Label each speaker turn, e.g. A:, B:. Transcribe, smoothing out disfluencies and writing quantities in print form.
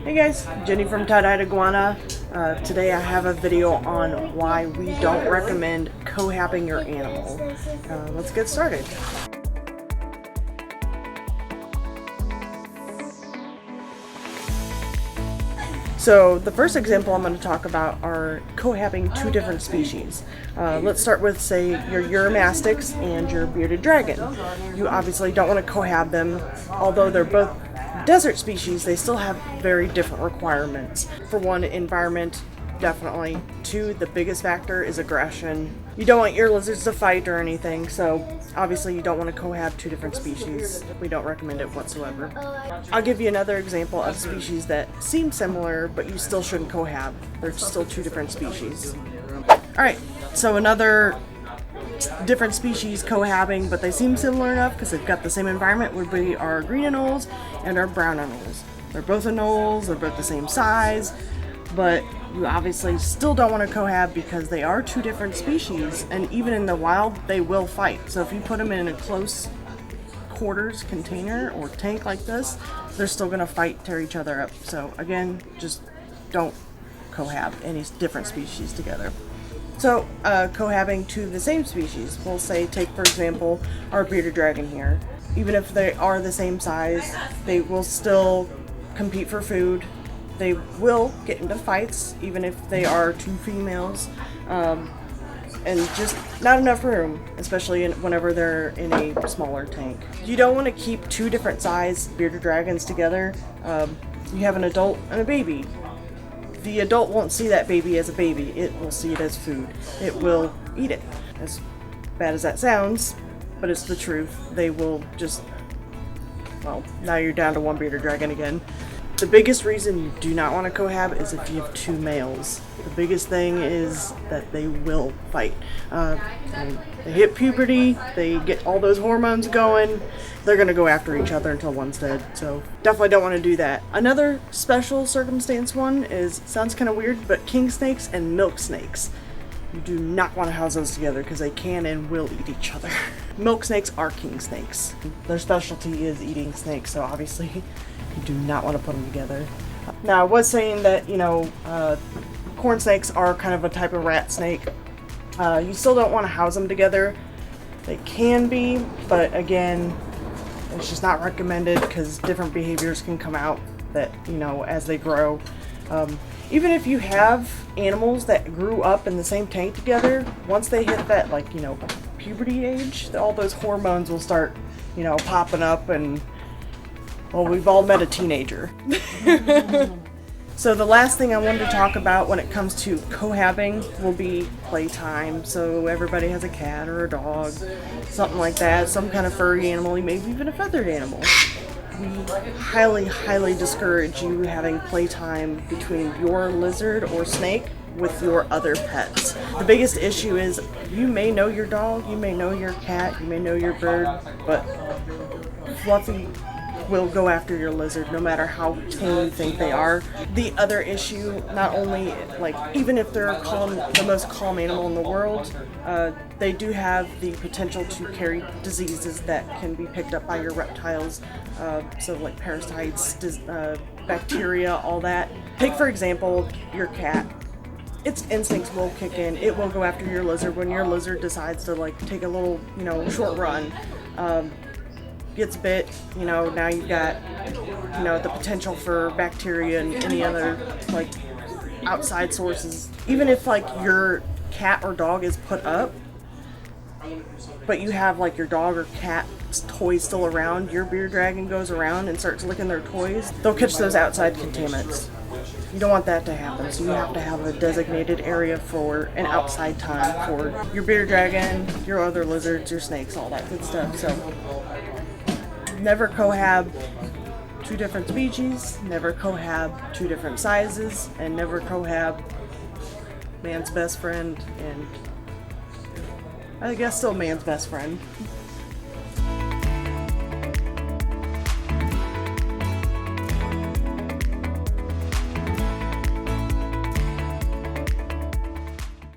A: Hey guys, Jenny from Tye-Dyed Iguana. Today I have a video on why we don't recommend cohabbing your animal. Let's get started. So the first example I'm going to talk about are cohabbing two different species. Let's start with, say, your Uromastyx and your bearded dragon. You obviously don't want to cohab them, although they're both desert species. They still have very different requirements. For one, environment, definitely. Two, the biggest factor is aggression. You don't want your lizards to fight or anything, so obviously you don't want to cohab two different species. We don't recommend it whatsoever. I'll give you another example of species that seem similar, but you still shouldn't cohab. They're still two different species. Alright, so another different species cohabbing, but they seem similar enough because they've got the same environment, would be our green anoles and our brown anoles. They're both anoles, they're both the same size, but you obviously still don't want to cohab because they are two different species, and even in the wild they will fight. So if you put them in a close quarters container or tank like this, they're still going to fight, tear each other up. So again, just don't cohab any different species together. So cohabbing to the same species, we'll say, take for example our bearded dragon here. Even if they are the same size, they will still compete for food. They will get into fights, even if they are two females, and just not enough room, especially whenever they're in a smaller tank. You don't want to keep two different size bearded dragons together. You have an adult and a baby. The adult won't see that baby as a baby, it will see it as food. It will eat it. As bad as that sounds, but it's the truth. They will just, well, now you're down to one bearded dragon again. The biggest reason you do not want to cohab is if you have two males. The biggest thing is that they will fight. They hit puberty, they get all those hormones going, they're going to go after each other until one's dead. So definitely don't want to do that. Another special circumstance one is, sounds kind of weird, but king snakes and milk snakes. You do not want to house those together because they can and will eat each other. Milk snakes are king snakes. Their specialty is eating snakes, so obviously you do not want to put them together. Now, I was saying that, corn snakes are kind of a type of rat snake. You still don't want to house them together. They can be, but again, it's just not recommended because different behaviors can come out that, as they grow. Even if you have animals that grew up in the same tank together, once they hit that, puberty age, all those hormones will start, popping up, and, well, we've all met a teenager. So the last thing I wanted to talk about when it comes to cohabbing will be playtime. So everybody has a cat or a dog, something like that, some kind of furry animal, maybe even a feathered animal. We highly, highly discourage you having playtime between your lizard or snake with your other pets. The biggest issue is you may know your dog, you may know your cat, you may know your bird, but Fluffy will go after your lizard no matter how tame you think they are. The other issue, not only, even if they're the most calm animal in the world, they do have the potential to carry diseases that can be picked up by your reptiles, so like parasites, bacteria, all that. Take for example your cat. Its instincts will kick in. It will go after your lizard when your lizard decides to take a little, short run. Gets bit, now you've got, the potential for bacteria and any other, outside sources. Even if, your cat or dog is put up, but you have, your dog or cat's toys still around, your bearded dragon goes around and starts licking their toys, they'll catch those outside contaminants. You don't want that to happen, so you have to have a designated area for an outside time for your bearded dragon, your other lizards, your snakes, all that good stuff. So never cohab two different species, never cohab two different sizes, and never cohab man's best friend and I guess still man's best friend.